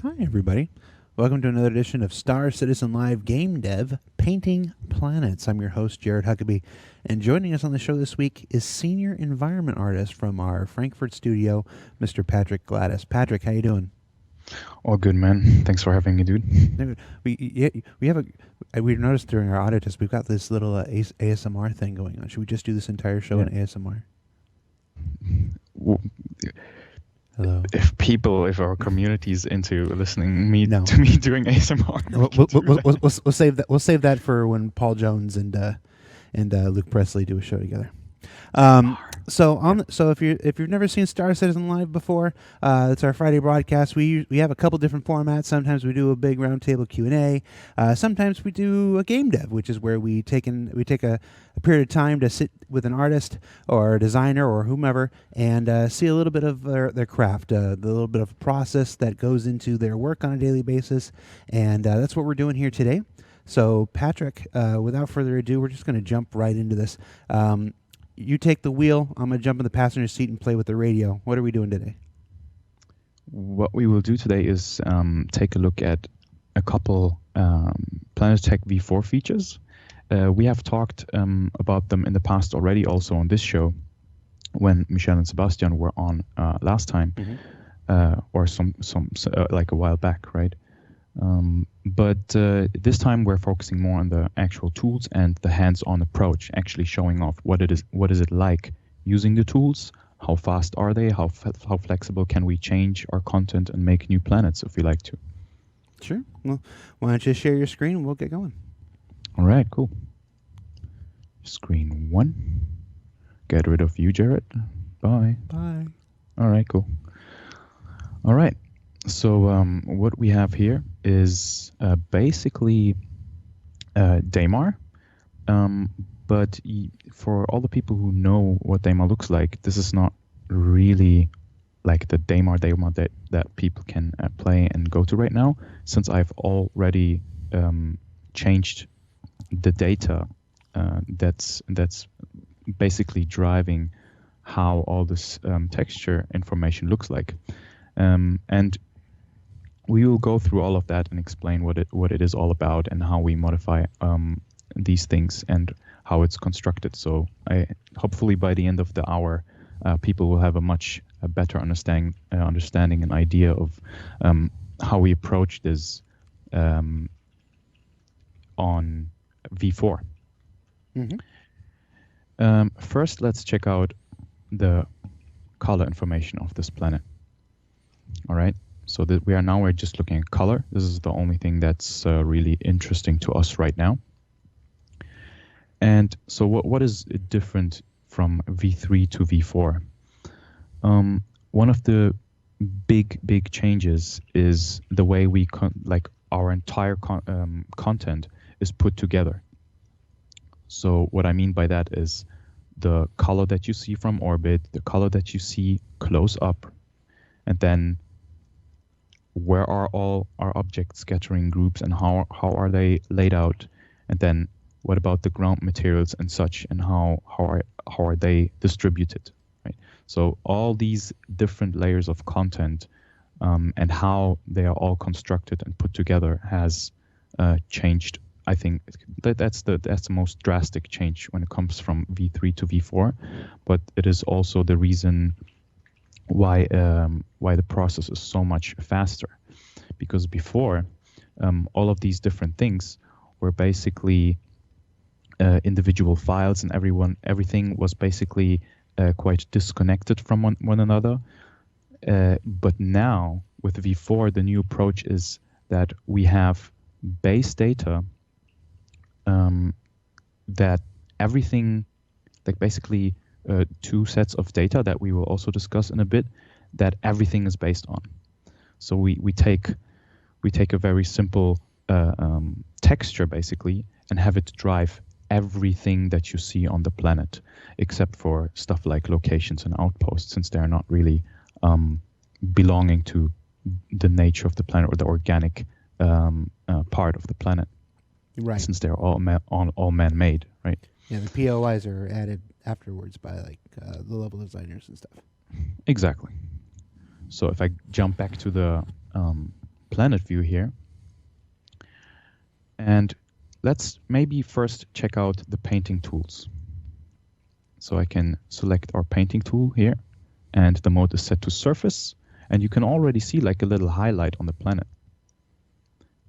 Hi, everybody. Welcome to another edition of Star Citizen Live Game Dev Painting Planets. I'm your host, Jared Huckabee, and joining us on the show this week is Senior Environment Artist from our Frankfurt studio, Mr. Patrick Gladys. Patrick, how you doing? All good, man. Thanks for having me, dude. We noticed during our audit test we've got this little ASMR thing going on. Should we just do this entire show in ASMR? W- Hello. If our community is into listening to me doing ASMR, we'll save that. We'll save that for when Paul Jones and Luke Presley do a show together. So if you've never seen Star Citizen Live before, it's our Friday broadcast. We have a couple different formats. Sometimes we do a big roundtable Q&A. Sometimes we do a game dev, which is where we take a period of time to sit with an artist or a designer or whomever and see a little bit of their craft, the little bit of process that goes into their work on a daily basis, and that's what we're doing here today. So Patrick, without further ado, we're just going to jump right into this. You take the wheel. I'm going to jump in the passenger seat and play with the radio. What are we doing today? What we will do today is take a look at a couple Planetech V4 features. We have talked about them in the past already, also on this show, when Michelle and Sebastian were on last time, or some like a while back, right? But this time we're focusing more on the actual tools and the hands-on approach, actually showing off what is it like using the tools, how fast are they, how flexible can we change our content and make new planets if we like to. Sure. Well, why don't you share your screen and we'll get going. All right, cool. Screen 1. Get rid of you, Jared. Bye. Bye. All right, cool. All right. So what we have here is basically Daymar, but for all the people who know what Daymar looks like, this is not really like the Daymar that people can play and go to right now, since I've already changed the data that's basically driving how all this texture information looks like, and we will go through all of that and explain what it is all about and how we modify these things and how it's constructed. So hopefully by the end of the hour, people will have a much better understanding and idea of how we approach this on V4. Mm-hmm. First, let's check out the color information of this planet. All right. So that we're just looking at color. This is the only thing that's really interesting to us right now. And so what is different from V3 to V4? One of the big changes is the way our entire content is put together. So what I mean by that is the color that you see from orbit, the color that you see close up, and then where are all our objects scattering groups and how are they laid out, and then what about the ground materials and such, and how are they distributed, right? So all these different layers of content and how they are all constructed and put together has changed. I think that's the most drastic change when it comes from V3 to V4, but it is also the reason why the process is so much faster, because before all of these different things were basically individual files, and everything was basically quite disconnected from one another. But now with V4, the new approach is that we have base data that everything, like basically two sets of data that we will also discuss in a bit, that everything is based on. So we take a very simple texture basically and have it drive everything that you see on the planet, except for stuff like locations and outposts, since they're not really belonging to the nature of the planet or the organic part of the planet, Right? Since they're all man-made, right? Yeah, the POIs are added afterwards by like the level designers and stuff. Exactly. So if I jump back to the planet view here. And let's maybe first check out the painting tools. So I can select our painting tool here, and the mode is set to surface, and you can already see like a little highlight on the planet.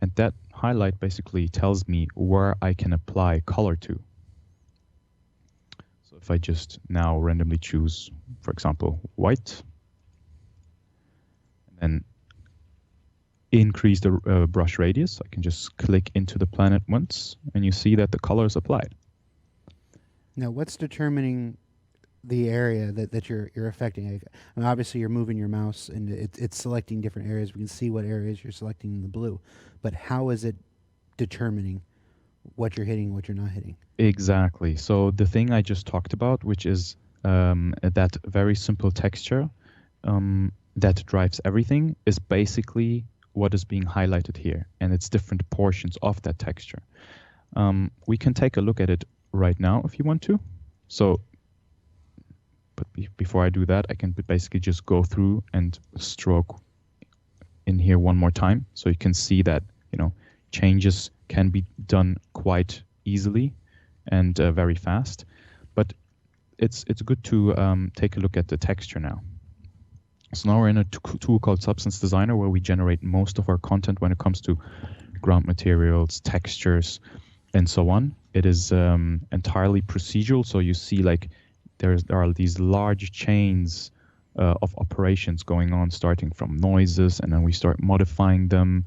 And that highlight basically tells me where I can apply color to. So if I just now randomly choose, for example, white, and then increase the brush radius, I can just click into the planet once, and you see that the color is applied. Now, what's determining the area that you're affecting? I mean, obviously, you're moving your mouse, and it's selecting different areas. We can see what areas you're selecting in the blue. But how is it determining what you're hitting and what you're not hitting? Exactly. So the thing I just talked about, which is that very simple texture that drives everything, is basically what is being highlighted here, and it's different portions of that texture. We can take a look at it right now if you want to. So, but before I do that, I can basically just go through and stroke in here one more time, so you can see that, you know, changes can be done quite easily and very fast. But it's good to take a look at the texture now. So now we're in a tool called Substance Designer, where we generate most of our content when it comes to ground materials, textures, and so on. It is entirely procedural, so you see like there are these large chains of operations going on, starting from noises, and then we start modifying them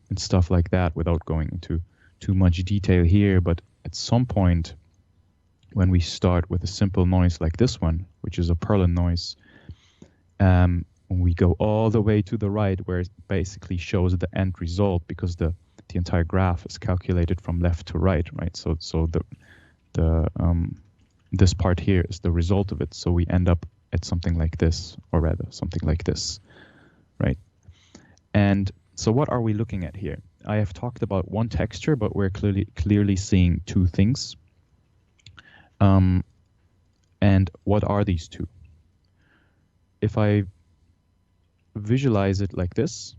and stuff like that without going into too much detail here. But at some point, when we start with a simple noise like this one, which is a Perlin noise, when we go all the way to the right, where it basically shows the end result, because the entire graph is calculated from left to right, right? So this part here is the result of it. So we end up at something like this, or rather something like this, right? And so what are we looking at here? I have talked about one texture, but we're clearly seeing two things. And what are these two? If I visualize it like this,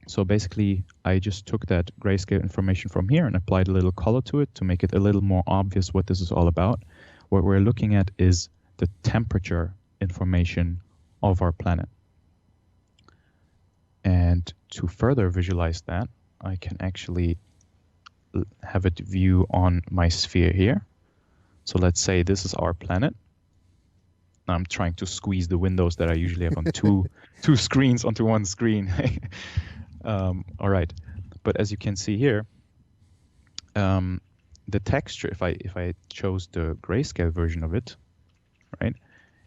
so basically I just took that grayscale information from here and applied a little color to it to make it a little more obvious what this is all about. What we're looking at is the temperature information of our planet. And to further visualize that, I can actually have it view on my sphere here. So let's say this is our planet. I'm trying to squeeze the windows that I usually have on two screens onto one screen. All right, but as you can see here, the texture, if I chose the grayscale version of it, right,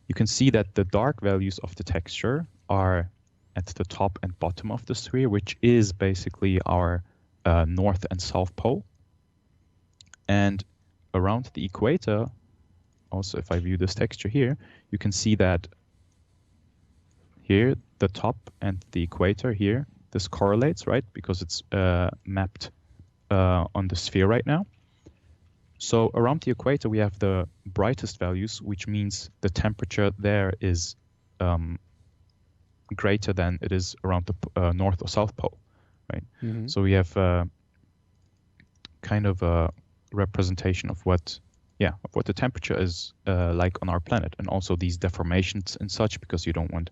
you can see that the dark values of the texture are at the top and bottom of the sphere, which is basically our north and south pole. And around the equator, also if I view this texture here, you can see that here, the top and the equator here, this correlates, right? Because it's mapped on the sphere right now. So around the equator, we have the brightest values, which means the temperature there is greater than it is around the north or south pole, right? Mm-hmm. So we have kind of a representation of what the temperature is like on our planet, and also these deformations and such, because you don't want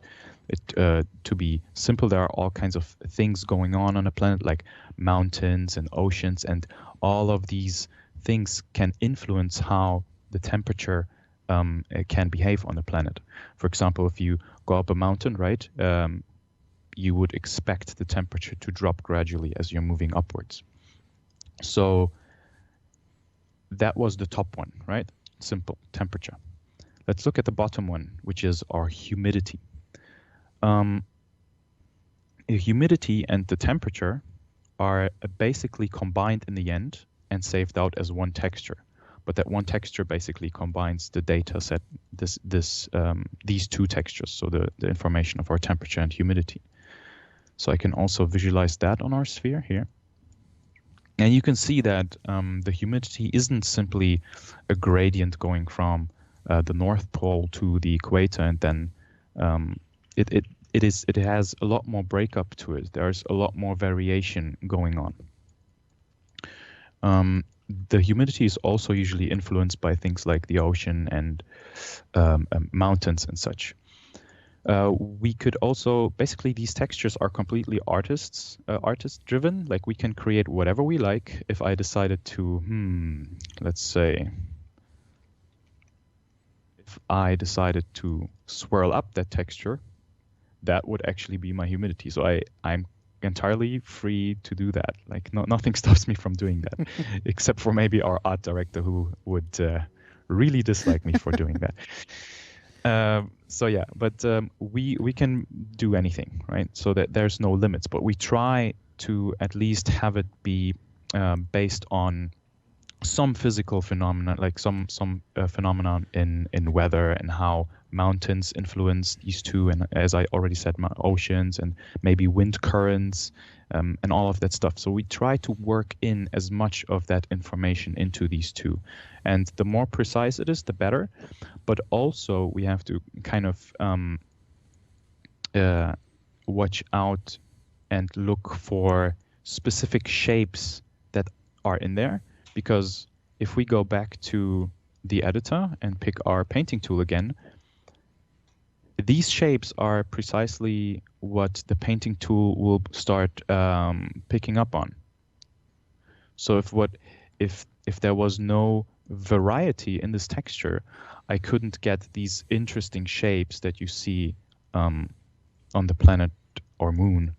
it to be simple. There are all kinds of things going on a planet, like mountains and oceans, and all of these things can influence how the temperature can behave on the planet. For example, if you go up a mountain, right, you would expect the temperature to drop gradually as you're moving upwards. So that was the top one, right? Simple, temperature. Let's look at the bottom one, which is our humidity. The humidity and the temperature are basically combined in the end and saved out as one texture. But that one texture basically combines the data set, these two textures, so the information of our temperature and humidity. So I can also visualize that on our sphere here. And you can see that the humidity isn't simply a gradient going from the North Pole to the equator, and then it has a lot more breakup to it. There's a lot more variation going on. The humidity is also usually influenced by things like the ocean and mountains and such. We could also, basically these textures are completely artist driven. Like we can create whatever we like. If I decided to, let's say, if I decided to swirl up that texture, that would actually be my humidity. So I'm entirely free to do that. Like nothing stops me from doing that, except for maybe our art director who would really dislike me for doing that. So yeah, but we can do anything, right? So that there's no limits, but we try to at least have it be based on some physical phenomena, like some phenomenon in weather and how mountains influence these two, and as I already said, oceans and maybe wind currents and all of that stuff. So we try to work in as much of that information into these two, and the more precise it is, the better. But also we have to kind of watch out and look for specific shapes that are in there. Because if we go back to the editor and pick our painting tool again, these shapes are precisely what the painting tool will start picking up on. So if there was no variety in this texture, I couldn't get these interesting shapes that you see on the planet or moon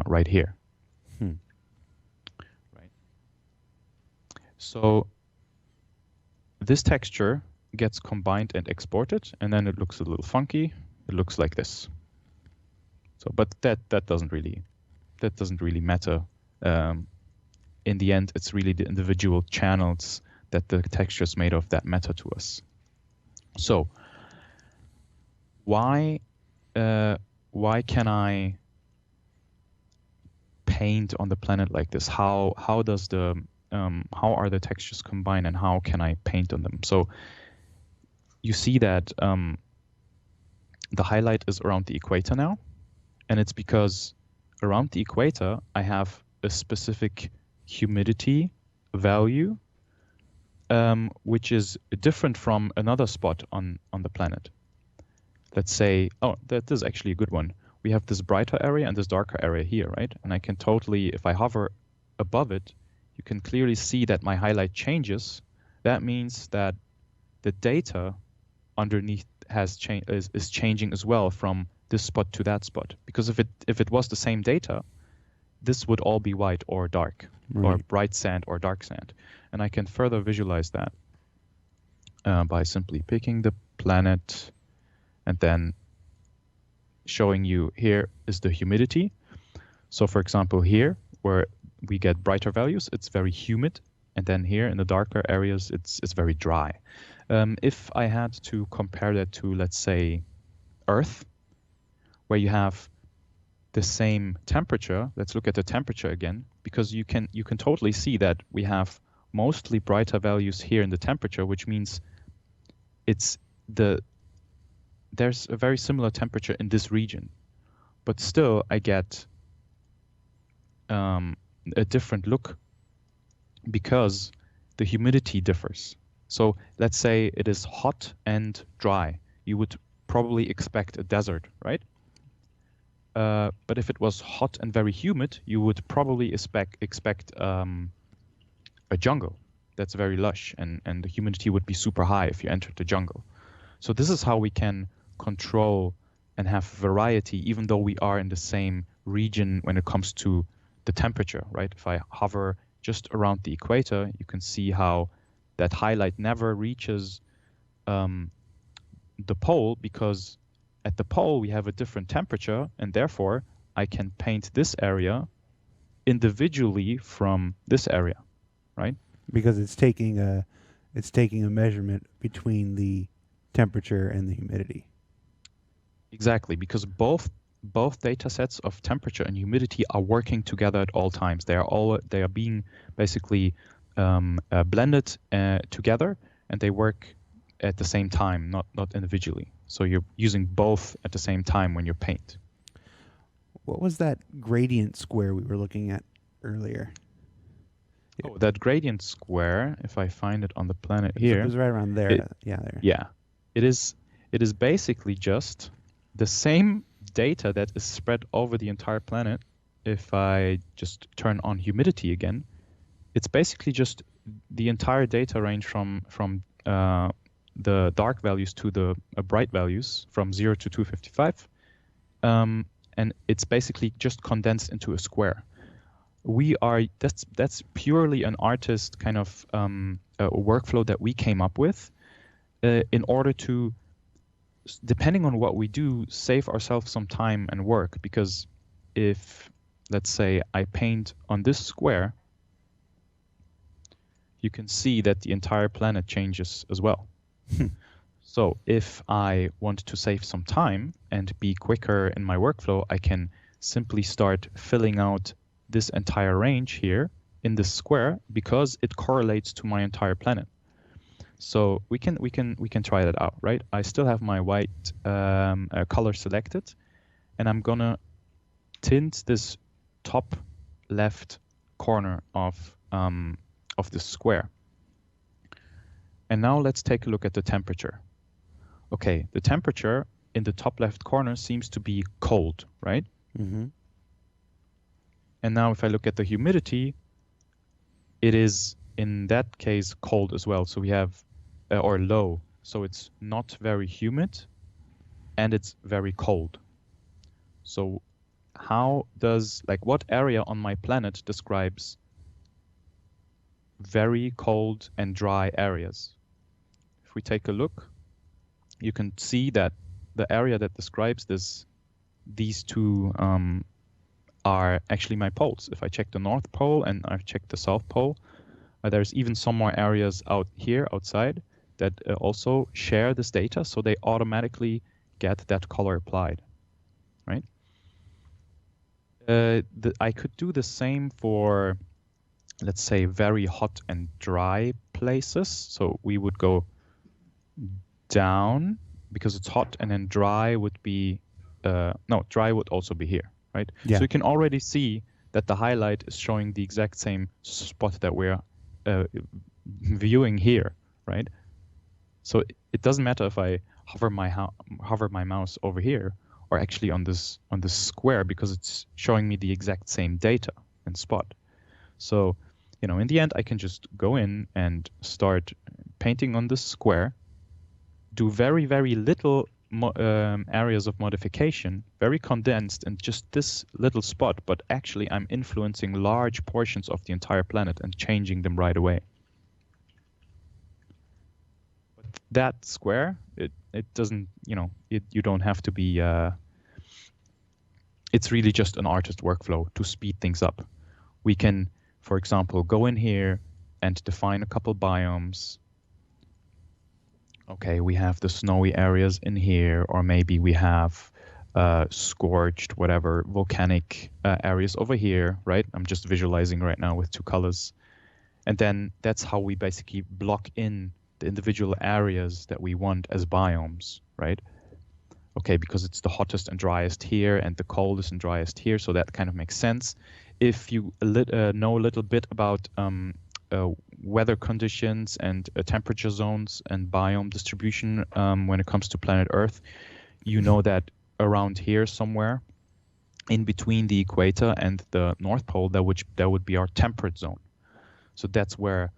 right here. So this texture gets combined and exported, and then it looks a little funky. It looks like this. So, but that doesn't really matter. In the end, it's really the individual channels that the texture is made of that matter to us. So, why can I paint on the planet like this? How are the textures combined, and how can I paint on them? So you see that the highlight is around the equator now, and it's because around the equator I have a specific humidity value, which is different from another spot on the planet. Let's say, that is actually a good one. We have this brighter area and this darker area here, right? And I can totally, if I hover above it, you can clearly see that my highlight changes. That means that the data underneath is changing as well from this spot to that spot. Because if it was the same data, this would all be white or dark, or bright sand or dark sand. And I can further visualize that by simply picking the planet and then showing you here is the humidity. So for example, here where we get brighter values, it's very humid, and then here in the darker areas, it's very dry. If I had to compare that to, let's say, Earth, where you have the same temperature, let's look at the temperature again, because you can totally see that we have mostly brighter values here in the temperature, which means there's a very similar temperature in this region, but still I get a different look because the humidity differs. So let's say it is hot and dry. You would probably expect a desert, right? But if it was hot and very humid, you would probably expect a jungle that's very lush, and the humidity would be super high if you entered the jungle. So this is how we can control and have variety, even though we are in the same region when it comes to the temperature, right? If I hover just around the equator, you can see how that highlight never reaches the pole, because at the pole we have a different temperature, and therefore I can paint this area individually from this area, right? Because it's taking a measurement between the temperature and the humidity. Exactly, because both data sets of temperature and humidity are working together at all times. They are being basically blended together, and they work at the same time, not individually. So you're using both at the same time when you paint. What was that gradient square we were looking at earlier? Oh, that gradient square, if I find it on the planet It here. was right around there. There. Yeah. It is basically just the same data that is spread over the entire planet. If I just turn on humidity again, it's basically just the entire data range from the dark values to the bright values from 0 to 255. And it's basically just condensed into a square. That's purely an artist kind of a workflow that we came up with in order to, depending on what we do, save ourselves some time and work. Because if, let's say, I paint on this square, you can see that the entire planet changes as well. So if I want to save some time and be quicker in my workflow, I can simply start filling out this entire range here in this square because it correlates to my entire planet. So we can try that out, right? I still have my white color selected, and I'm gonna tint this top left corner of this square. And now let's take a look at the temperature. Okay, the temperature in the top left corner seems to be cold, right? Mm-hmm. And now if I look at the humidity, it is in that case cold as well. So we have, or low. So it's not very humid and it's very cold. So how does, like, what area on my planet describes very cold and dry areas? If we take a look, you can see that the area that describes these two are actually my poles. If I check the North Pole and I've checked the South Pole, there's even some more areas out here outside that also share this data, so they automatically get that color applied, right? I could do the same for, let's say, very hot and dry places. So we would go down because it's hot, and then dry would be, no, dry would also be here, right? Yeah. So you can already see that the highlight is showing the exact same spot that we're viewing here, right? So it doesn't matter if I hover my mouse over here or actually on this square, because it's showing me the exact same data and spot. So, you know, in the end, I can just go in and start painting on this square, do very, very little areas of modification, very condensed in just this little spot, but actually I'm influencing large portions of the entire planet and changing them right away. But that square, it doesn't, you know, you don't have to be, it's really just an artist workflow to speed things up. We can, for example, go in here and define a couple biomes. Okay, we have the snowy areas in here, or maybe we have scorched, whatever, volcanic areas over here, right? I'm just visualizing right now with two colors. And then that's how we basically block in the individual areas that we want as biomes, right? Okay, because it's the hottest and driest here and the coldest and driest here, so that kind of makes sense. If you know a little bit about weather conditions and temperature zones and biome distribution when it comes to planet Earth, you know that around here somewhere in between the equator and the North Pole, that would be our temperate zone. So that's where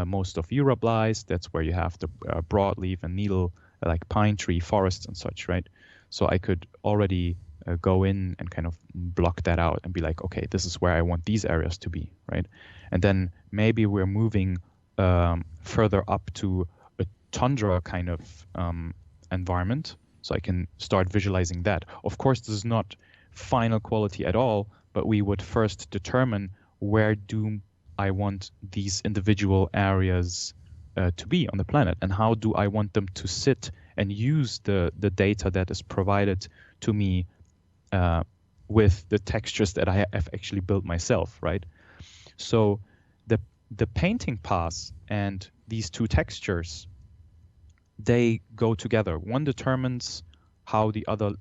most of Europe lies. That's where you have the broadleaf and needle, like pine tree forests and such, right? So I could already go in and kind of block that out and be like, okay, this is where I want these areas to be, right? And then maybe we're moving further up to a tundra kind of environment, so I can start visualizing that. Of course, this is not final quality at all, but we would first determine where do I want these individual areas to be on the planet, and how do I want them to sit and use the data that is provided to me with the textures that I have actually built myself, right? So the painting pass and these two textures, they go together. One determines how the other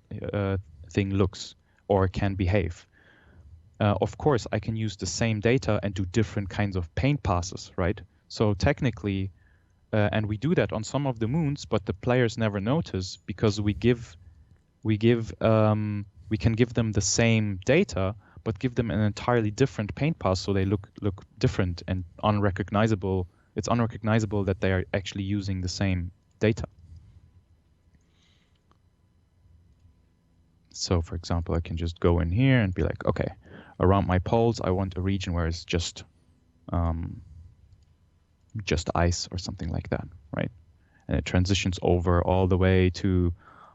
thing looks. or can behave. Of course, I can use the same data and do different kinds of paint passes, right? So technically, and we do that on some of the moons, but the players never notice because we can give them the same data, but give them an entirely different paint pass, so they look different and unrecognizable. It's unrecognizable that they are actually using the same data. So, for example, I can just go in here and be like, okay, around my poles, I want a region where it's just ice or something like that, right? And it transitions over all the way to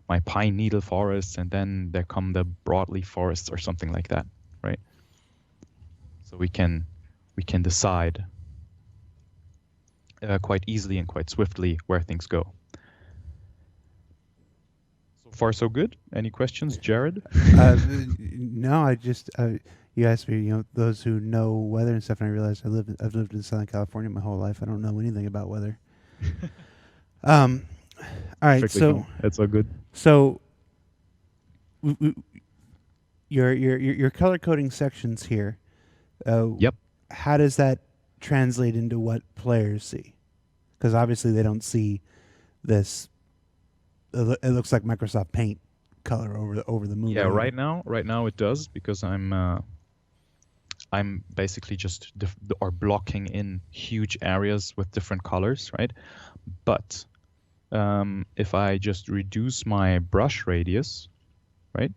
my pine needle forests, and then there come the broadleaf forests or something like that, right? So we can decide quite easily and quite swiftly where things go. So far, so good. Any questions, Jared? No, I just you asked me, those who know weather and stuff, and I realized I've lived in Southern California my whole life. I don't know anything about weather. All right, Perfectly so fine. That's all good. So your color coding sections here. Yep. How does that translate into what players see? Because obviously they don't see this. It looks like Microsoft Paint color over the moon. Yeah, right now it does, because I'm basically just blocking in huge areas with different colors, right? But if I just reduce my brush radius, right?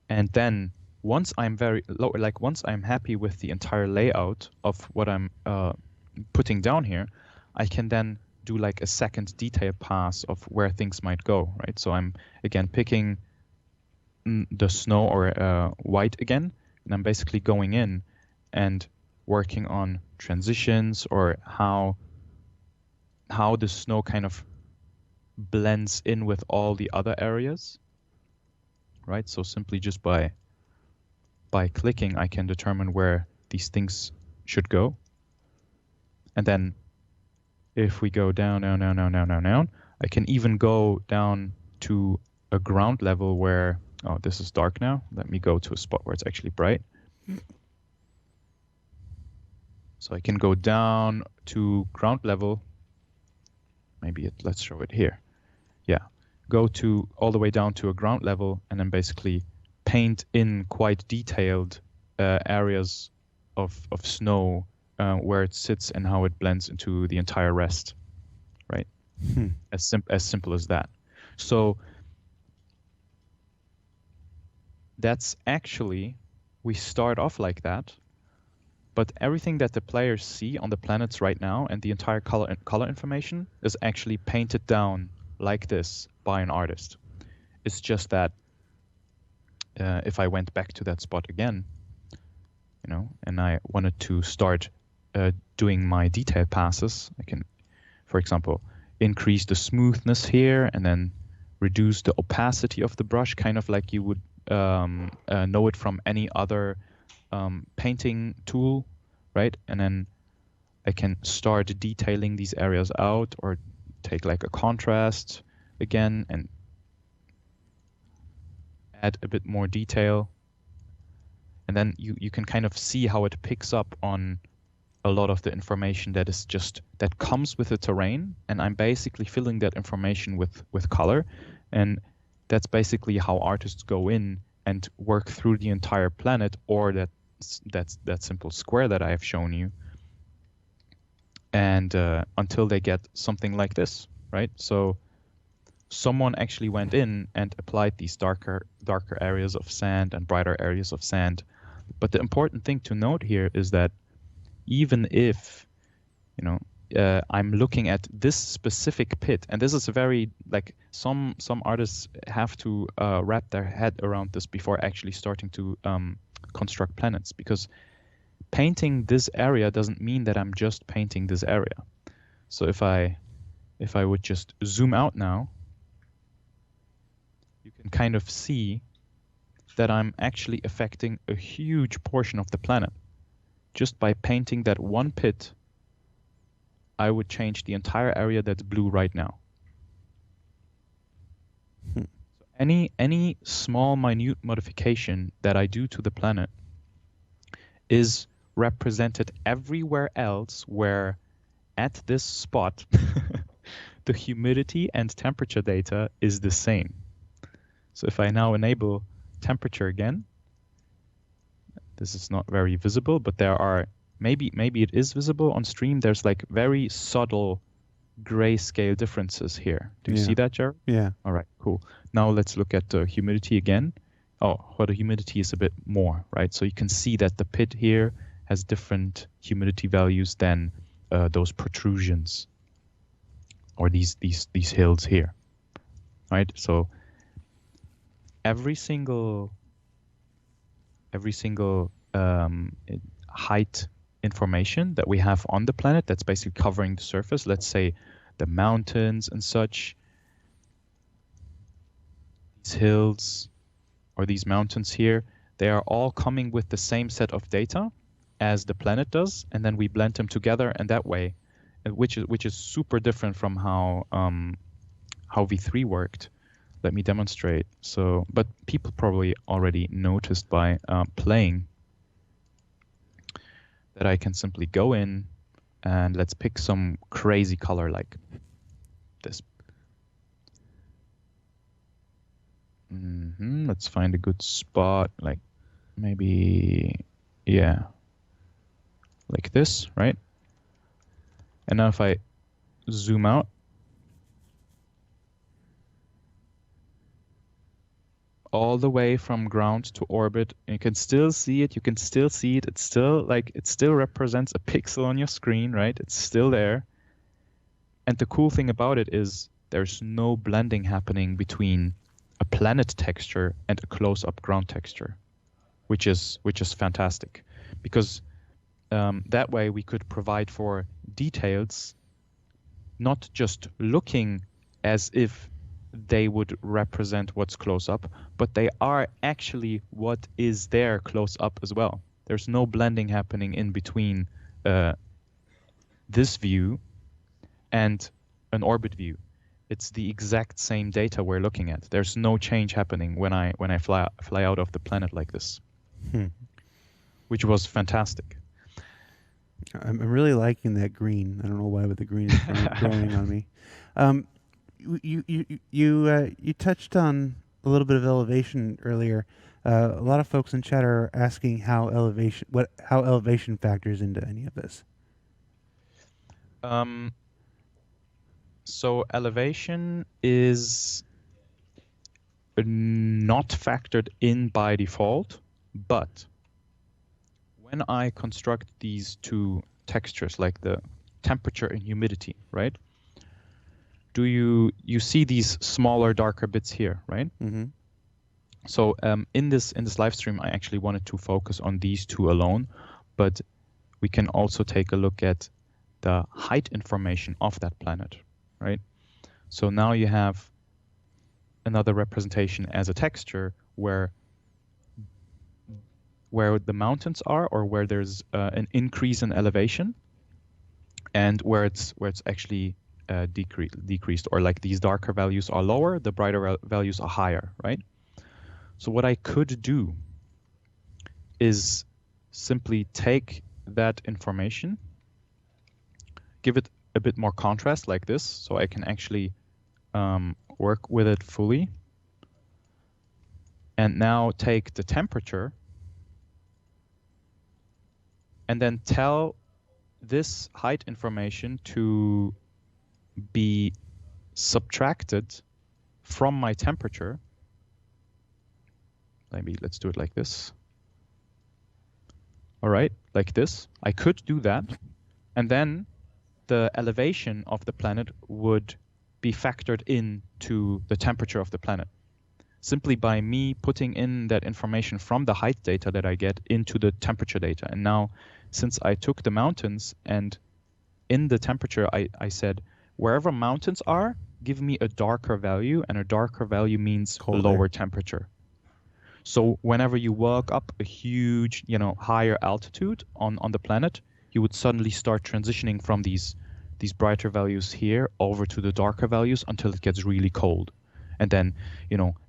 And then once I'm once I'm happy with the entire layout of what I'm putting down here, I can then do like a second detail pass of where things might go, right? So I'm again picking the snow or white again, and I'm basically going in and working on transitions or how the snow kind of blends in with all the other areas, right? So simply just by clicking, I can determine where these things should go. And then if we go down, I can even go down to a ground level where, oh, this is dark now. Let me go to a spot where it's actually bright. So I can go down to ground level. Maybe let's show it here. Yeah, go to all the way down to a ground level and then basically paint in quite detailed areas of snow where it sits and how it blends into the entire rest, right? As simple as that. So that's actually, we start off like that, but everything that the players see on the planets right now and the entire color information is actually painted down like this by an artist. It's just that if I went back to that spot again, and I wanted to start doing my detail passes, I can, for example, increase the smoothness here and then reduce the opacity of the brush, kind of like you would know it from any other painting tool, right? And then I can start detailing these areas out, or take like a contrast again and add a bit more detail. And then you can kind of see how it picks up on a lot of the information that comes with the terrain, and I'm basically filling that information with color. And that's basically how artists go in and work through the entire planet, or that simple square that I have shown you, and until they get something like this, right? So someone actually went in and applied these darker areas of sand and brighter areas of sand. But the important thing to note here is that even if I'm looking at this specific pit, and this is a very, like, some artists have to wrap their head around this before actually starting to construct planets, because painting this area doesn't mean that I'm just painting this area. So if I would just zoom out now, you can kind of see that I'm actually affecting a huge portion of the planet. Just by painting that one pit, I would change the entire area that's blue right now. So Any small minute modification that I do to the planet is represented everywhere else where at this spot the humidity and temperature data is the same. So if I now enable temperature again, this is not very visible, but there are, maybe it is visible on stream. There's like very subtle grayscale differences here. Do you see that, Jared? Yeah. All right, cool. Now let's look at the humidity again. Oh, well, the humidity is a bit more, right? So you can see that the pit here has different humidity values than those protrusions or these hills here, right? So every single height information that we have on the planet that's basically covering the surface, let's say the mountains and such, these hills or these mountains here, they are all coming with the same set of data as the planet does, and then we blend them together, and that way, which is super different from how V3 worked. Let me demonstrate. So, but people probably already noticed by playing that I can simply go in and let's pick some crazy color like this. Let's find a good spot, like maybe, yeah, like this, right? And now if I zoom out, all the way from ground to orbit, and you can still see it. It's still it still represents a pixel on your screen, right? It's still there. And the cool thing about it is there's no blending happening between a planet texture and a close-up ground texture, which is fantastic, because that way we could provide for details, not just looking as if they would represent what's close up, but they are actually what is there close up as well. There's no blending happening in between this view and an orbit view. It's the exact same data we're looking at. There's no change happening when I fly out of the planet like this, which was fantastic. I'm really liking that green. I don't know why, but the green is growing on me. You touched on a little bit of elevation earlier. A lot of folks in chat are asking how elevation factors into any of this. So elevation is not factored in by default, but when I construct these two textures, like the temperature and humidity, right? Do you see these smaller, darker bits here, right? Mm-hmm. So in this live stream, I actually wanted to focus on these two alone, but we can also take a look at the height information of that planet, right? So now you have another representation as a texture where the mountains are, or where there's an increase in elevation, and where it's actually decreased, or like these darker values are lower, the brighter values are higher, right? So what I could do is simply take that information, give it a bit more contrast like this, so I can actually work with it fully, and now take the temperature and then tell this height information to be subtracted from my temperature. Maybe let's do it like this. All right, like this. I could do that, and then the elevation of the planet would be factored into the temperature of the planet, simply by me putting in that information from the height data that I get into the temperature data. And now, since I took the mountains, and in the temperature I said, wherever mountains are, give me a darker value, and a darker value means lower temperature. So whenever you walk up a huge, higher altitude on the planet, you would suddenly start transitioning from these brighter values here over to the darker values until it gets really cold. And then,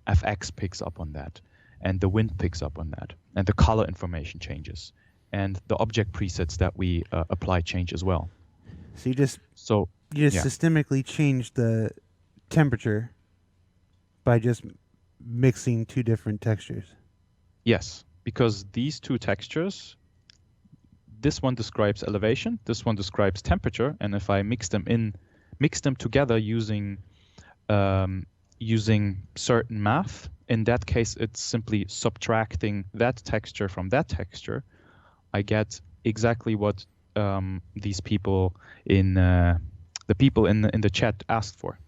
FX picks up on that, and the wind picks up on that, and the color information changes, and the object presets that we apply change as well. So you just yeah. systemically change the temperature by just mixing two different textures. Yes, because these two textures, this one describes elevation, this one describes temperature, and if I mix them together using certain math, in that case it's simply subtracting that texture from that texture, I get exactly what these people in the chat asked for,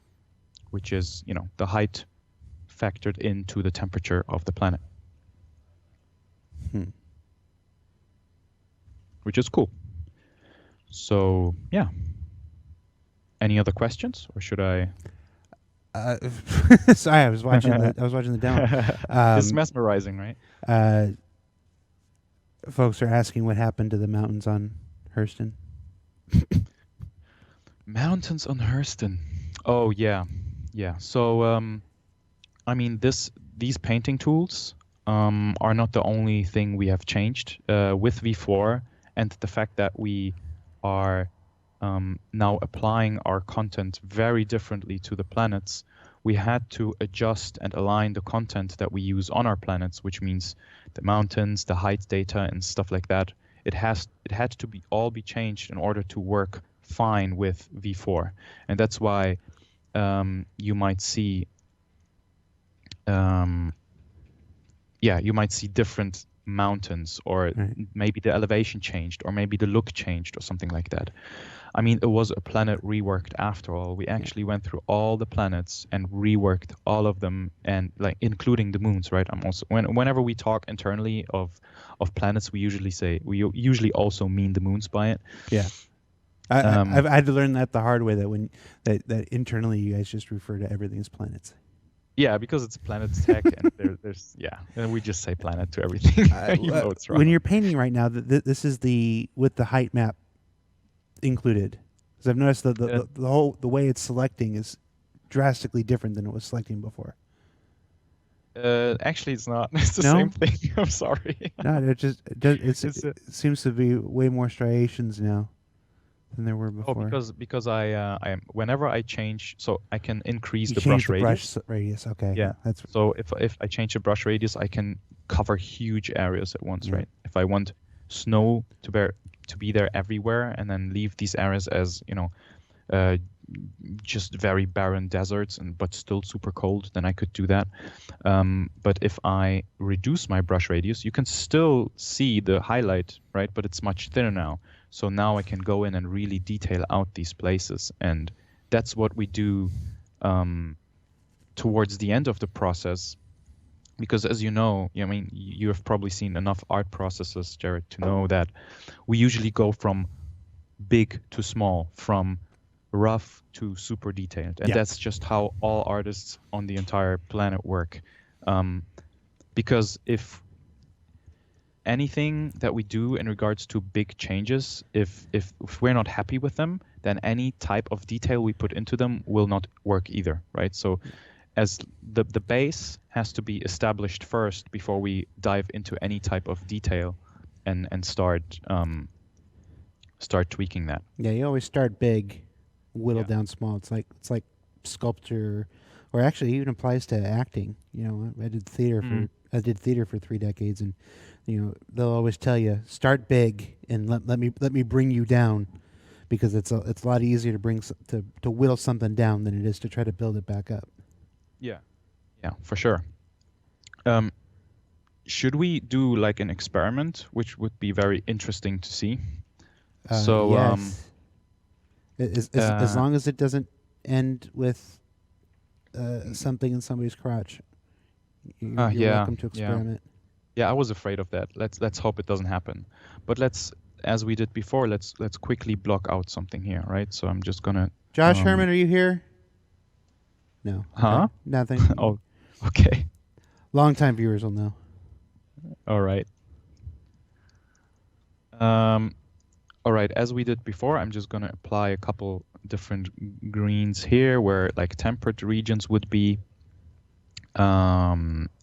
which is, you know, the height factored into the temperature of the planet. Which is cool. So yeah. Any other questions, or should I? Sorry, I was watching the demo. It's mesmerizing, right? Folks are asking what happened to the mountains on Hurston. Mountains on Hurston. Oh yeah. So I mean, these painting tools are not the only thing we have changed with V4, and the fact that we are now applying our content very differently to the planets. We had to adjust and align the content that we use on our planets, which means the mountains, the height data, and stuff like that. It had to all be changed in order to work fine with V4, and that's why you might see different mountains, or maybe the elevation changed, or maybe the look changed, or something like that. I mean, it was a planet reworked after all. We actually went through all the planets and reworked all of them, and like including the moons, right? I'm also whenever we talk internally of planets, we usually also mean the moons by it. Yeah. I've had to learn that the hard way, that internally you guys just refer to everything as planets. Yeah, because it's Planet Tech, and and we just say planet to everything. You know it's wrong. When you're painting right now, this is with the height map included, because I've noticed the way it's selecting is drastically different than it was selecting before. Actually, it's not. It's the same thing. I'm sorry. No, it seems to be way more striations now than there were before. Oh, because I whenever I change, so I can increase the brush radius. Okay. Yeah. So if I change the brush radius, I can cover huge areas at once, right? If I want snow to be there everywhere, and then leave these areas as, you know, just very barren deserts but still super cold, then I could do that. But if I reduce my brush radius, you can still see the highlight, right? But it's much thinner now. So now I can go in and really detail out these places, and that's what we do towards the end of the process. Because as you know, I mean, you have probably seen enough art processes, Jared, to know that we usually go from big to small, from rough to super detailed. And that's just how all artists on the entire planet work. Because if anything that we do in regards to big changes, if we're not happy with them, then any type of detail we put into them will not work either, right? So as the base has to be established first before we dive into any type of detail and start tweaking that. Yeah, you always start big, whittle down small. It's like sculpture, or actually even applies to acting. You know, I did theater for 3 decades, and you know, they'll always tell you, start big and let me bring you down, because it's a lot easier to whittle something down than it is to try to build it back up. Yeah, for sure. Should we do like an experiment, which would be very interesting to see? Yes. As long as it doesn't end with something in somebody's crotch, you're welcome to experiment. Yeah, I was afraid of that. Let's hope it doesn't happen. But as we did before, let's quickly block out something here, right? So I'm just gonna. Josh Herman, are you here? No. Okay. Huh? Nothing. Oh, okay. Long-time viewers will know. All right. All right. As we did before, I'm just gonna apply a couple different greens here, where like temperate regions would be.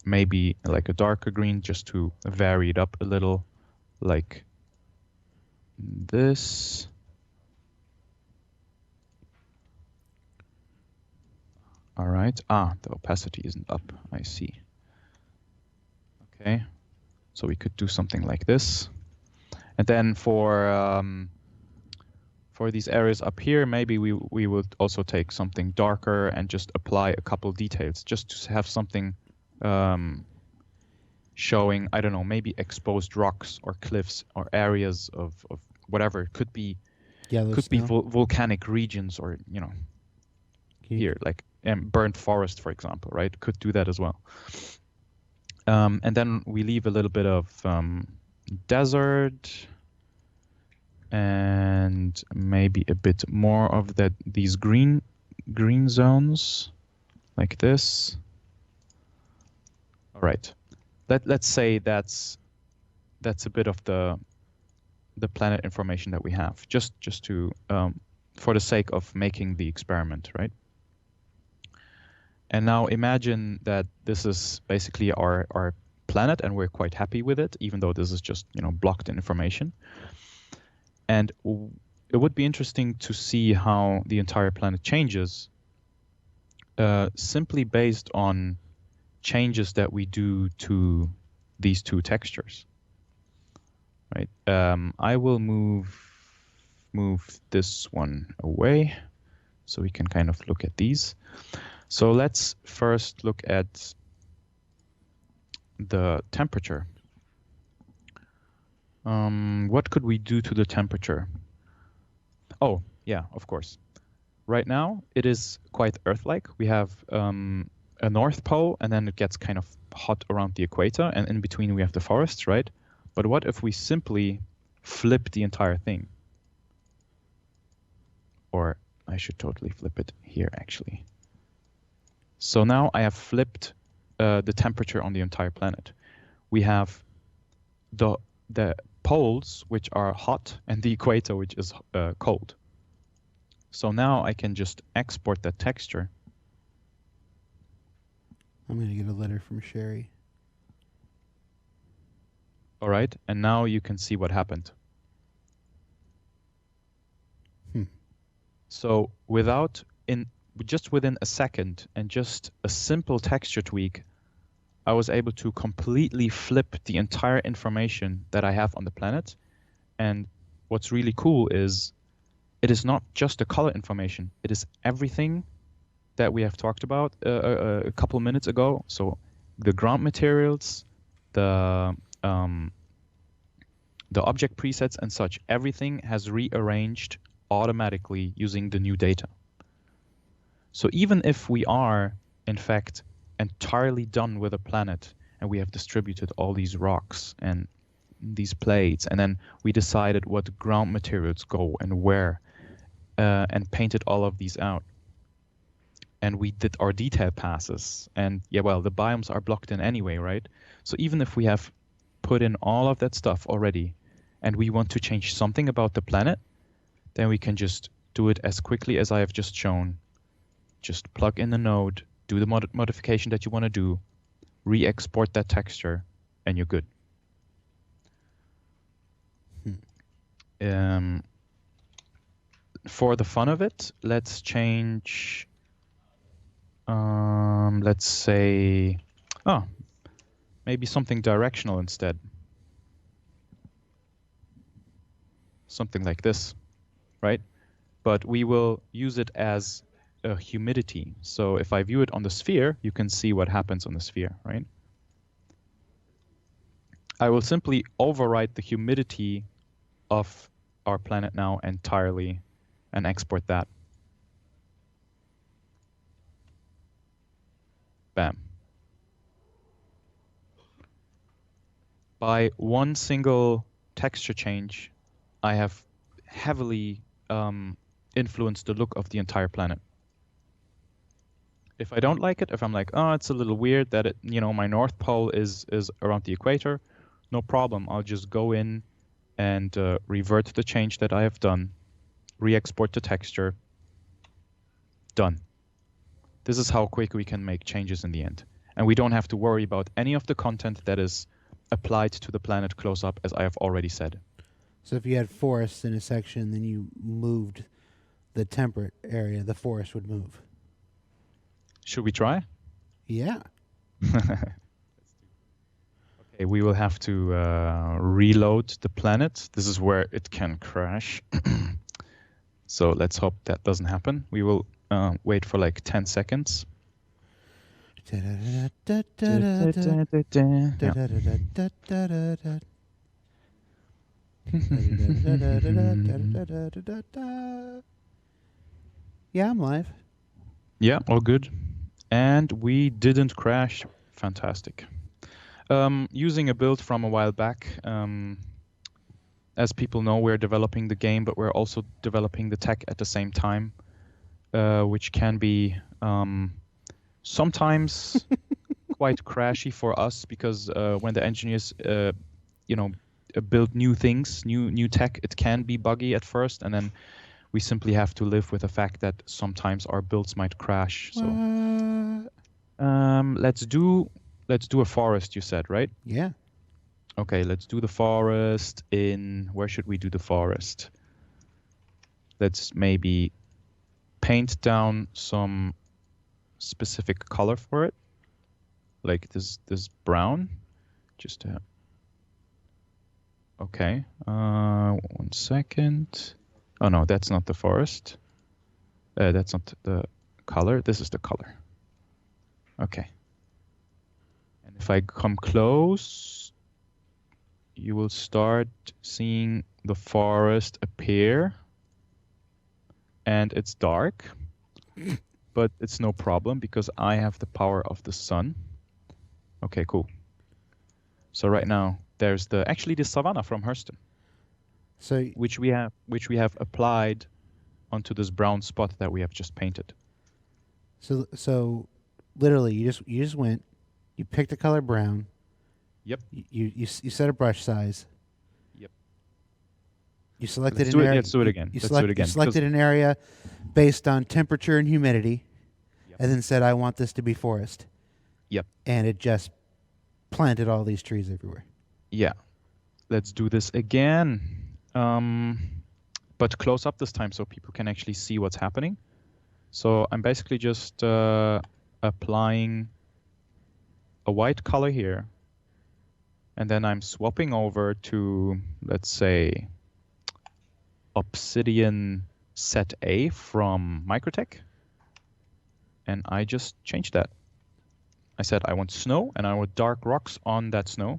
maybe like a darker green just to vary it up a little, like this. All right. The opacity isn't up. I see. Okay. So we could do something like this. And then for these areas up here, maybe we would also take something darker and just apply a couple details, just to have something showing, I don't know, maybe exposed rocks or cliffs or areas of whatever. It could be volcanic regions, or here, like burnt forest, for example, right? Could do that as well. And then we leave a little bit of desert, and maybe a bit more of these green zones, like this. All right. Let's say that's a bit of the planet information that we have, just to for the sake of making the experiment, right? And now imagine that this is basically our planet, and we're quite happy with it, even though this is just blocked information. And it would be interesting to see how the entire planet changes, simply based on changes that we do to these two textures. Right. I will move this one away so we can kind of look at these. So let's first look at the temperature. What could we do to the temperature? Oh, yeah, of course. Right now, it is quite Earth-like. We have a North Pole, and then it gets kind of hot around the equator, and in between we have the forests, right? But what if we simply flip the entire thing? Or I should totally flip it here, actually. So now I have flipped the temperature on the entire planet. We have the poles, which are hot, and the equator, which is cold. So now I can just export that texture. I'm going to get a letter from Sherry. All right, and now you can see what happened. So just within a second and just a simple texture tweak, I was able to completely flip the entire information that I have on the planet. And what's really cool is it is not just the color information. It is everything that we have talked about a couple minutes ago. So the ground materials, the object presets and such, everything has rearranged automatically using the new data. So even if we are, in fact, entirely done with a planet, and we have distributed all these rocks and these plates, and then we decided what ground materials go and where, and painted all of these out, and we did our detail passes, and yeah, well, the biomes are blocked in anyway, right? So even if we have put in all of that stuff already, and we want to change something about the planet, then we can just do it as quickly as I have just shown. Just plug in the node, do the modification that you want to do, re-export that texture, and you're good. For the fun of it, let's change, let's say, maybe something directional instead. Something like this, right? But we will use it as a humidity. So if I view it on the sphere, you can see what happens on the sphere, right? I will simply overwrite the humidity of our planet now entirely and export that. Bam. By one single texture change, I have heavily influenced the look of the entire planet. If I don't like it, if I'm like, oh, it's a little weird that it, my North Pole is around the equator, no problem. I'll just go in and revert the change that I have done, re-export the texture, done. This is how quick we can make changes in the end. and we don't have to worry about any of the content that is applied to the planet close up, as I have already said. So if you had forests in a section, then you moved the temperate area, the forest would move. Should we try? Yeah. Okay, we will have to reload the planet. This is where it can crash. So let's hope that doesn't happen. We will wait for like 10 seconds. Yeah, I'm live. Yeah, all good. And we didn't crash. Fantastic. Using a build from a while back. As people know, we're developing the game, but we're also developing the tech at the same time, which can be sometimes quite crashy for us, because when the engineers, build new things, new tech, it can be buggy at first, and then we simply have to live with the fact that sometimes our builds might crash. So, let's do a forest. You said, right? Yeah. Okay, let's do the forest in... Where should we do the forest? Let's maybe paint down some specific color for it. Like this brown. Just to... Okay. 1 second. Oh no, that's not the forest. That's not the color. This is the color. Okay. And if I come close, you will start seeing the forest appear, and it's dark, but it's no problem because I have the power of the sun. Okay, cool. So right now there's actually the savanna from Hurston, So which we have applied onto this brown spot that we have just painted. So literally you just went, you picked the color brown. Yep. You set a brush size. Yep. You selected Let's an area. Let's do it again. You Let's do it again. selected an area based on temperature and humidity, Yep. and then said, "I want this to be forest." Yep. And it just planted all these trees everywhere. Yeah. Let's do this again. But close up this time so people can actually see what's happening. So I'm basically just applying a white color here. And then I'm swapping over to, let's say, Obsidian Set A from Microtech. And I just changed that. I said I want snow, and I want dark rocks on that snow.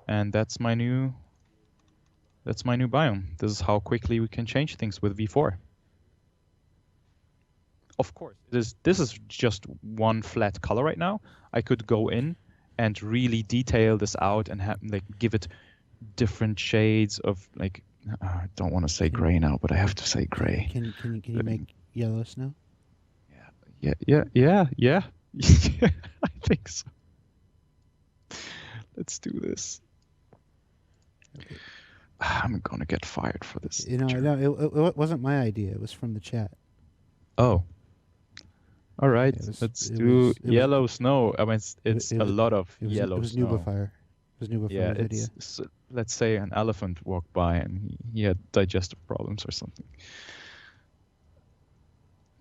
And that's my new biome. This is how quickly we can change things with V4. Of course, this is just one flat color right now. I could go in and really detail this out and give it different shades of I don't want to say gray now, but I have to say gray. Can you make yellow snow? Yeah. I think so. Let's do this. Okay. I'm gonna get fired for this. It wasn't my idea. It was from the chat. Oh. All right, let's do yellow snow. I mean, it's a lot of yellow snow. It was Nubafire. It was Nubafire's idea. Let's say an elephant walked by and he had digestive problems or something.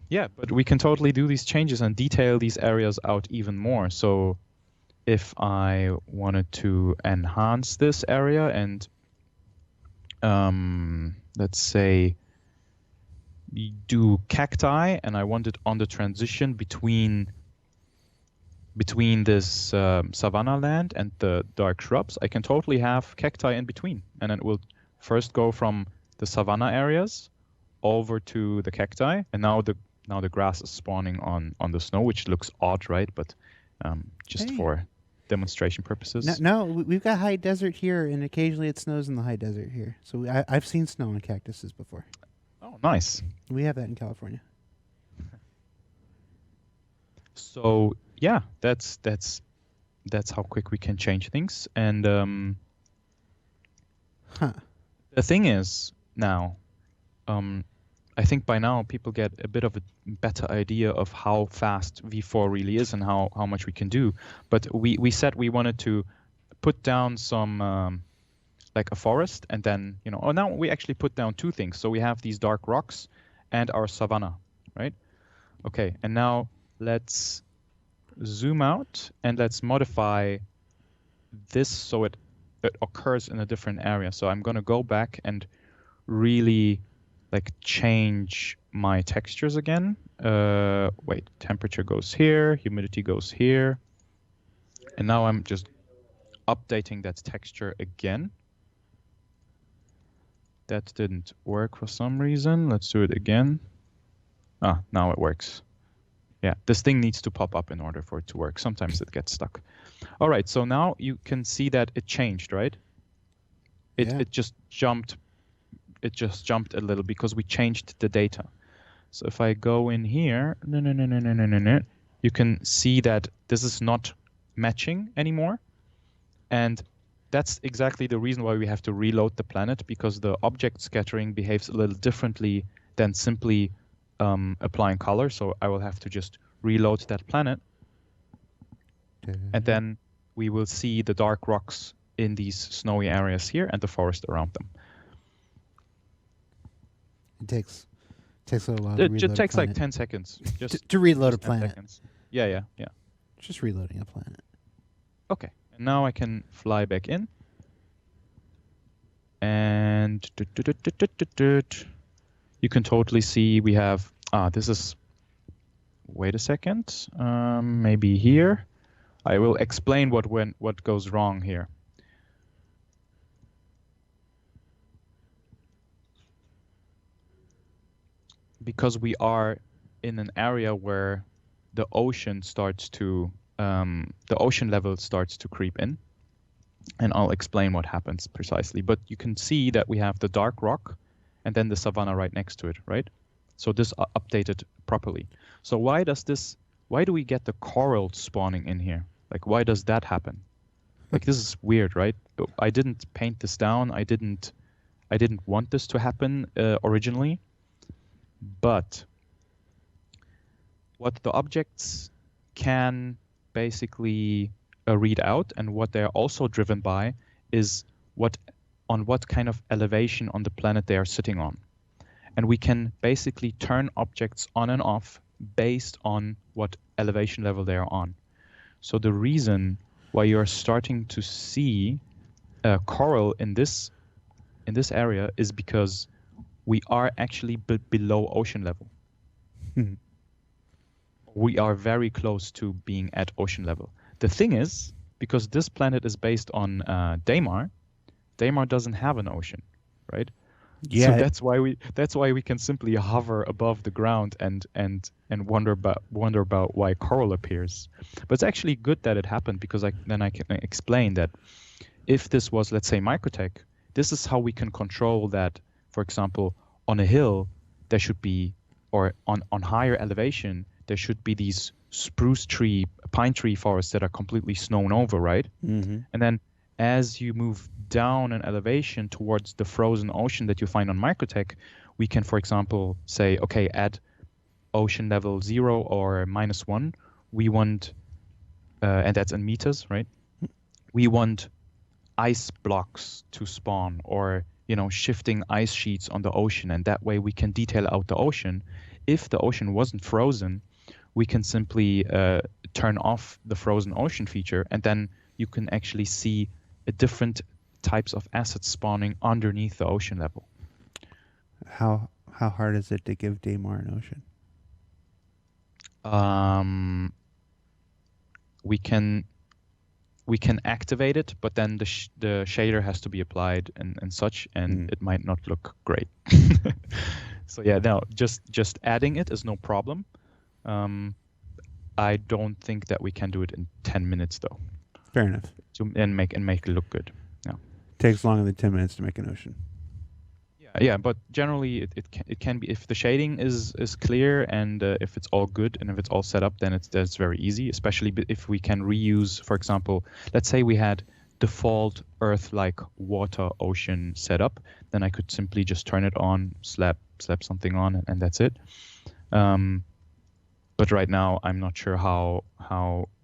Yeah, but we can totally do these changes and detail these areas out even more. So if I wanted to enhance this area and let's say do cacti, and I want it on the transition between this savanna land and the dark shrubs, I can totally have cacti in between, and it will first go from the savanna areas over to the cacti, and now the grass is spawning on the snow, which looks odd, right? But just for demonstration purposes. No, we've got high desert here, and occasionally it snows in the high desert here. So I've seen snow on cactuses before. Oh, nice. We have that in California. So yeah, that's how quick we can change things. And the thing is now, I think by now people get a bit of a better idea of how fast V4 really is and how much we can do. But we said we wanted to put down some like a forest, and then now we actually put down two things. So we have these dark rocks and our savanna, right? Okay, and now let's zoom out and let's modify this so it occurs in a different area. So I'm going to go back and really like change my textures again. Wait, temperature goes here, humidity goes here. And now I'm just updating that texture again. That didn't work for some reason. Let's do it again. Ah, now it works. Yeah, this thing needs to pop up in order for it to work. Sometimes it gets stuck. All right, so now you can see that it changed, right? It just jumped. It just jumped a little because we changed the data. So if I go in here, you can see that this is not matching anymore. And that's exactly the reason why we have to reload the planet, because the object scattering behaves a little differently than simply applying color. So I will have to just reload that planet. And then we will see the dark rocks in these snowy areas here and the forest around them. It takes a little while to reload It takes a planet. like 10 seconds. Just to reload a 10 planet. seconds. Yeah. Just reloading a planet. Okay. And now I can fly back in. And you can totally see we have, this is, wait a second, maybe here. I will explain what goes wrong here. Because we are in an area where the ocean starts to, the ocean level starts to creep in. And I'll explain what happens precisely. But you can see that we have the dark rock and then the savanna right next to it, right? So this updated properly. So why do we get the coral spawning in here? Like, why does that happen? Like, this is weird, right? I didn't paint this down. I didn't want this to happen originally. But what the objects can basically read out, and what they're also driven by, is what kind of elevation on the planet they are sitting on. And we can basically turn objects on and off based on what elevation level they are on. So the reason why you're starting to see coral in this area is because we are actually below ocean level. We are very close to being at ocean level. The thing is, because this planet is based on Daymar doesn't have an ocean, right? Yeah. So that's why we can simply hover above the ground and wonder about why coral appears. But it's actually good that it happened, because then I can explain that if this was, let's say, Microtech, this is how we can control that. For example, on a hill, there should be, or on higher elevation, there should be these pine tree forests that are completely snown over, right? Mm-hmm. And then as you move down an elevation towards the frozen ocean that you find on Microtech, we can, for example, say, okay, at ocean level 0 or -1, we want, and that's in meters, right? We want ice blocks to spawn, or shifting ice sheets on the ocean, and that way we can detail out the ocean. If the ocean wasn't frozen, we can simply turn off the frozen ocean feature, and then you can actually see different types of assets spawning underneath the ocean level. How hard is it to give Daymar an ocean? We can activate it, but then the shader has to be applied and such, and it might not look great. So yeah, no, just adding it is no problem. I don't think that we can do it in 10 minutes though. Fair enough. And make it look good. Yeah. Takes longer than 10 minutes to make an ocean. Yeah, but generally it can be, if the shading is clear and if it's all good and if it's all set up, then that's very easy. Especially if we can reuse, for example, let's say we had default Earth-like water ocean setup, then I could simply just turn it on, slap slap something on, and that's it. But right now, I'm not sure how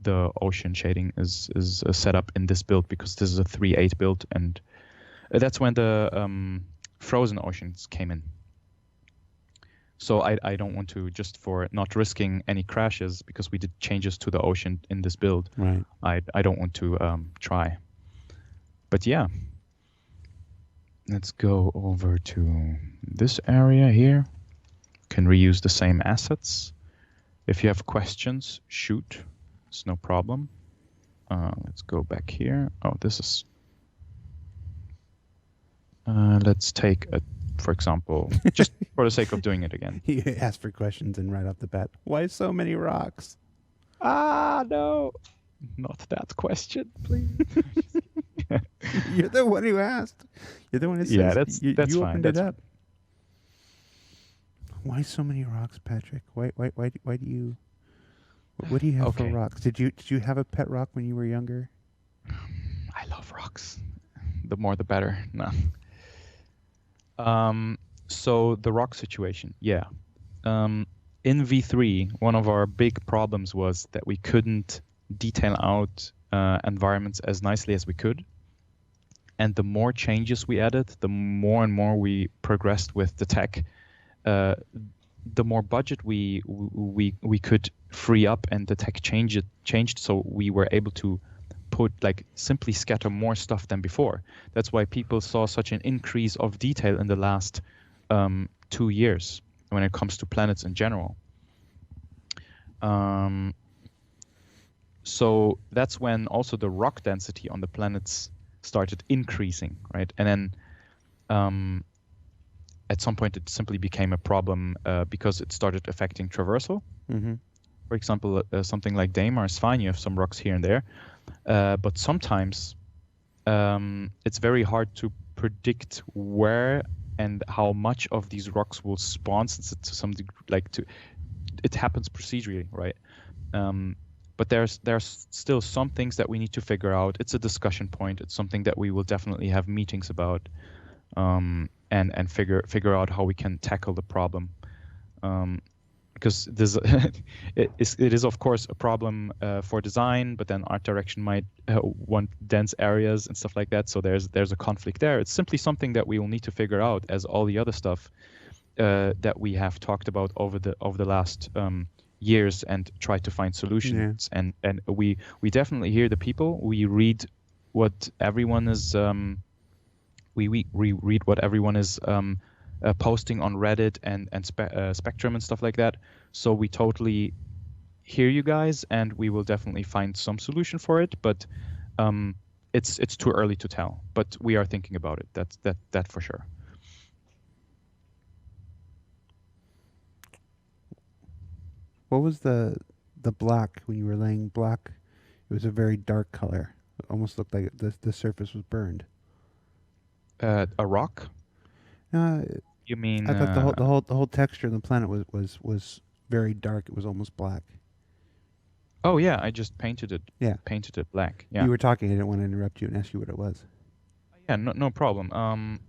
the ocean shading is set up in this build, because this is a 3.8 build, and that's when the frozen oceans came in. So I don't want to, just for not risking any crashes, because we did changes to the ocean in this build. Right. I don't want to try. But yeah, let's go over to this area here. Can reuse the same assets. If you have questions, shoot. It's no problem. Let's go back here. Oh, this is... let's take a, for example, just for the sake of doing it again. You ask for questions and right off the bat, why so many rocks? No. Not that question, please. You're the one who asked. You're the one who said that's you fine. opened it up. Why so many rocks, Patrick? Why do you... What do you have for rocks? Did you have a pet rock when you were younger? I love rocks. The more the better. No. So the rock situation, yeah. In V3, one of our big problems was that we couldn't detail out environments as nicely as we could. And the more changes we added, the more and more we progressed with the tech, the more budget we could free up, and the tech changed, so we were able to simply scatter more stuff than before. That's why people saw such an increase of detail in the last 2 years when it comes to planets in general. So that's when also the rock density on the planets started increasing, right? And then at some point it simply became a problem because it started affecting traversal. Mm-hmm. For example, something like Daymar is fine. You have some rocks here and there. But sometimes it's very hard to predict where and how much of these rocks will spawn, since it's to some degree, it happens procedurally, right? But there's still some things that we need to figure out. It's a discussion point. It's something that we will definitely have meetings about, and figure out how we can tackle the problem. Because this it is of course a problem for design, but then art direction might want dense areas and stuff like that. So there's a conflict there. It's simply something that we will need to figure out, as all the other stuff that we have talked about over the last years, and try to find solutions. Yeah. And we definitely hear the people. We read what everyone is. We read what everyone is. Posting on Reddit and Spectrum and stuff like that. So we totally hear you guys, and we will definitely find some solution for it. But it's too early to tell. But we are thinking about it. That for sure. What was the black when you were laying black? It was a very dark color. It almost looked like the surface was burned. A rock? You mean? I thought the whole texture of the planet was very dark. It was almost black. Oh yeah, I just painted it. Yeah, painted it black. Yeah. You were talking. I didn't want to interrupt you and ask you what it was. Yeah, no problem.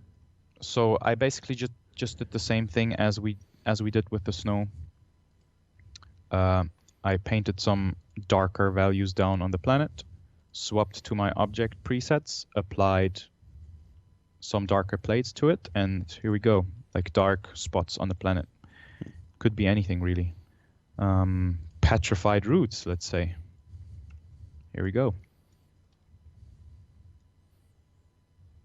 So I basically just did the same thing as we did with the snow. I painted some darker values down on the planet, swapped to my object presets, applied some darker plates to it, and here we go, like dark spots on the planet. Could be anything really. Petrified roots, let's say. Here we go.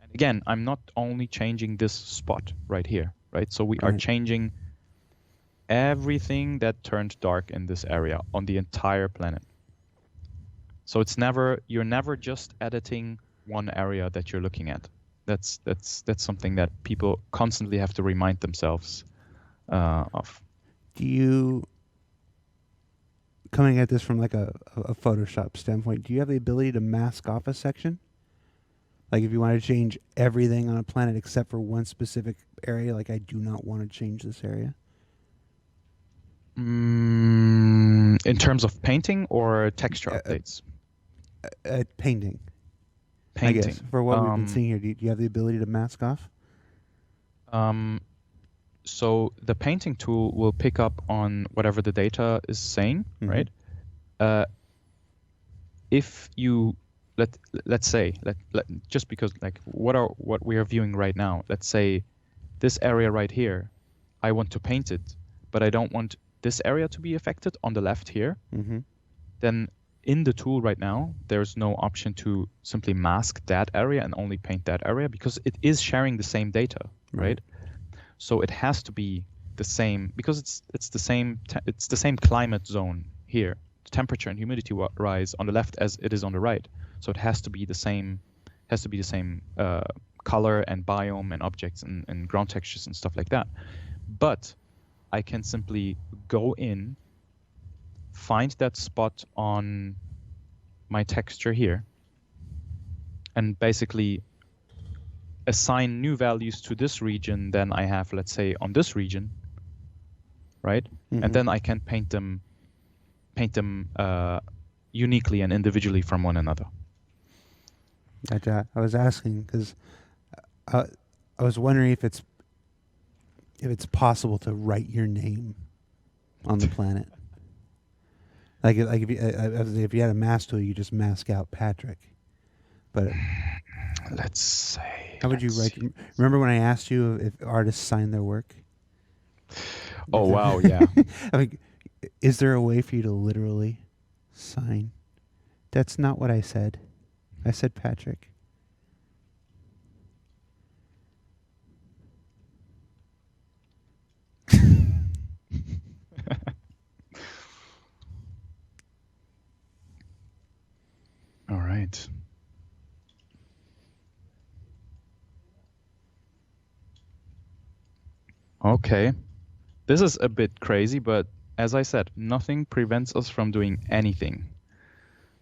And again, I'm not only changing this spot right here, right? So we are changing everything that turned dark in this area on the entire planet. So you're never just editing one area that you're looking at. That's something that people constantly have to remind themselves of. Do you, coming at this from like a Photoshop standpoint, do you have the ability to mask off a section? Like if you want to change everything on a planet except for one specific area, like I do not want to change this area? In terms of painting or texture updates? Painting. I guess, for what we've been seeing here, do you have the ability to mask off? So the painting tool will pick up on whatever the data is saying, right? If you let's say just because like what we are viewing right now, let's say this area right here, I want to paint it, but I don't want this area to be affected on the left here. Then in the tool right now, there's no option to simply mask that area and only paint that area because it is sharing the same data, right? So it has to be the same because it's the same climate zone here. The temperature and humidity rise on the left as it is on the right. So it has to be the same color and biome and objects and ground textures and stuff like that. But I can simply go in, find that spot on my texture here, and basically assign new values to this region than I have, let's say, on this region, right? And then I can paint them uniquely and individually from one another. Gotcha. I was asking because I was wondering if it's possible to write your name on the planet. Like if you had a mask tool, you just mask out Patrick. But let's say, how would you write? Remember when I asked you if artists sign their work? Oh wow, yeah. I mean, is there a way for you to literally sign? That's not what I said. I said Patrick. All right. Okay. This is a bit crazy, but as I said, nothing prevents us from doing anything.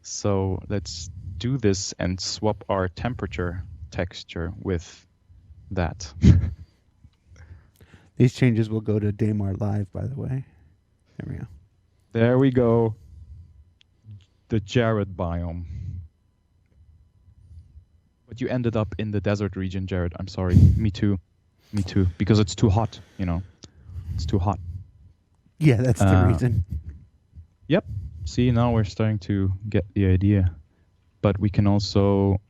So let's do this and swap our temperature texture with that. These changes will go to Daymar Live, by the way. There we go. There we go. The Jared biome. But you ended up in the desert region, Jared. I'm sorry. Me too. Me too. Because it's too hot, you know. It's too hot. Yeah, that's the reason. Yep. See, now we're starting to get the idea. But we can also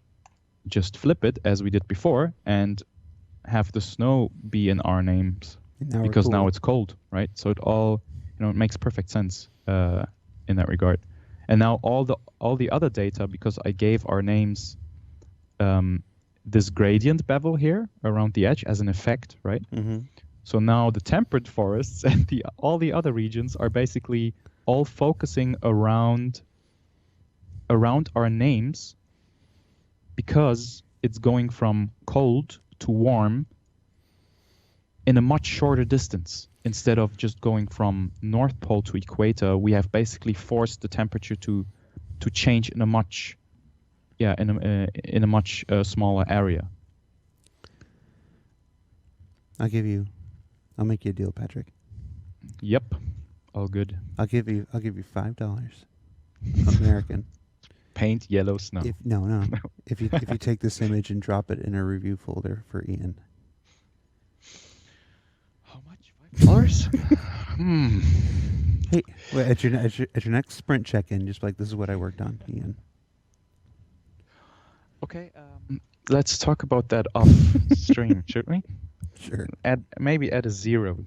just flip it as we did before and have the snow be in our names because now it's cold, right? So it all, it makes perfect sense in that regard. And now all the other data, because I gave our names this gradient bevel here around the edge as an effect, right? So now the temperate forests and all the other regions are basically all focusing around our names because it's going from cold to warm in a much shorter distance. Instead of just going from North Pole to equator, we have basically forced the temperature to change in a much smaller area. I'll make you a deal, Patrick. Yep, all good. I'll give you $5 American. Paint yellow snow. No. If you take this image and drop it in a review folder for Ian. How much? $5? Hey, well, at your next sprint check-in, just like, this is what I worked on, Ian. Okay. Let's talk about that off stream, should we? Sure. Maybe add a 0.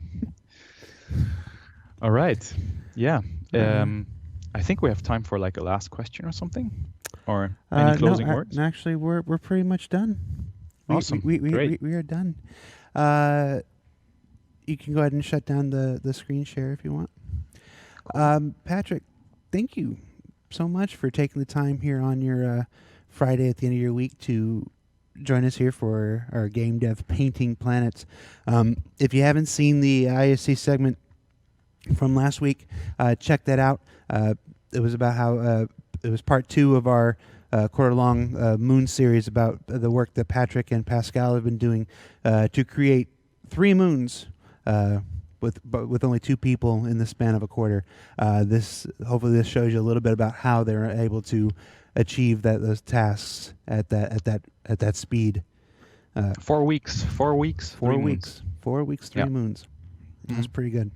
All right. Yeah. I think we have time for like a last question or something, or any closing words. Actually, we're pretty much done. Awesome. Great. We are done. You can go ahead and shut down the screen share if you want. Cool. Patrick, thank you so much for taking the time here on your Friday at the end of your week to join us here for our game dev Painting Planets. If you haven't seen the ISC segment from last week, check that out. It was about how it was part 2 of our quarter-long moon series about the work that Patrick and Pascal have been doing to create 3 moons with only 2 people in the span of a quarter. Hopefully this shows you a little bit about how they're able to achieve those tasks at that speed. 4 weeks. 4 weeks. 4 weeks. 4 weeks, 3 moons. That's pretty good.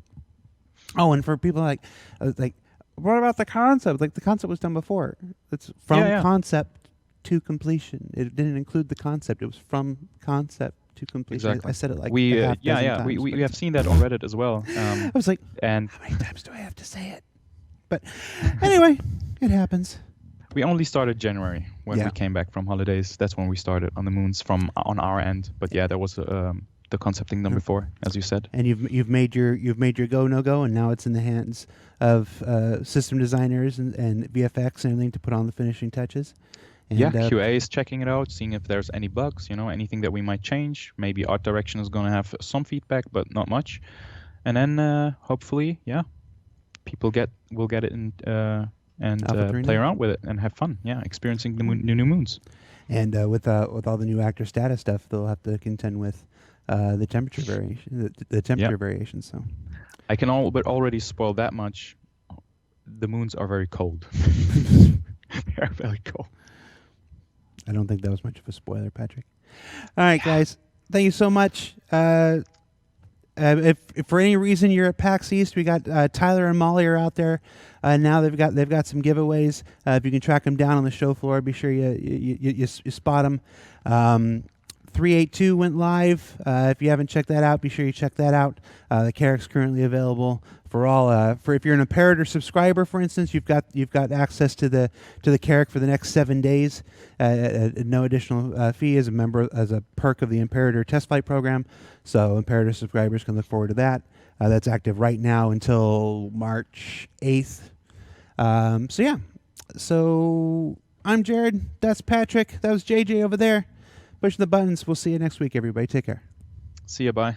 Oh, and for people like, what about the concept? Like the concept was done before. It's from concept to completion. It didn't include the concept. It was from concept to completion. Exactly. I said it like we a half dozen times, we have seen that on Reddit as well. I was like, and how many times do I have to say it? But anyway, it happens. We only started January when we came back from holidays. That's when we started on the moons from on our end. But yeah, there was the concepting done before, as you said. And you've made your go no go, and now it's in the hands of system designers and VFX and everything to put on the finishing touches. And, QA is checking it out, seeing if there's any bugs, anything that we might change. Maybe art direction is going to have some feedback, but not much. And then hopefully, people will get it in. And play around with it and have fun. Yeah, experiencing the new moons. And with all the new actor status stuff, they'll have to contend with the temperature variation. The temperature variations. So I can already spoil that much. The moons are very cold. They are very cold. I don't think that was much of a spoiler, Patrick. All right, guys. Thank you so much. If for any reason you're at PAX East, we got Tyler and Molly are out there. Now they've got some giveaways. If you can track them down on the show floor, be sure you spot them. 382 went live. If you haven't checked that out, be sure you check that out. The Carrick's currently available for all. For if you're an Imperator subscriber, for instance, you've got access to the Carrick for the next 7 days at no additional fee as a perk of the Imperator test flight program. So Imperator subscribers can look forward to that. That's active right now until March 8th. So I'm Jared. That's Patrick. That was JJ over there. Pushing the buttons. We'll see you next week, everybody. Take care. See you. Bye.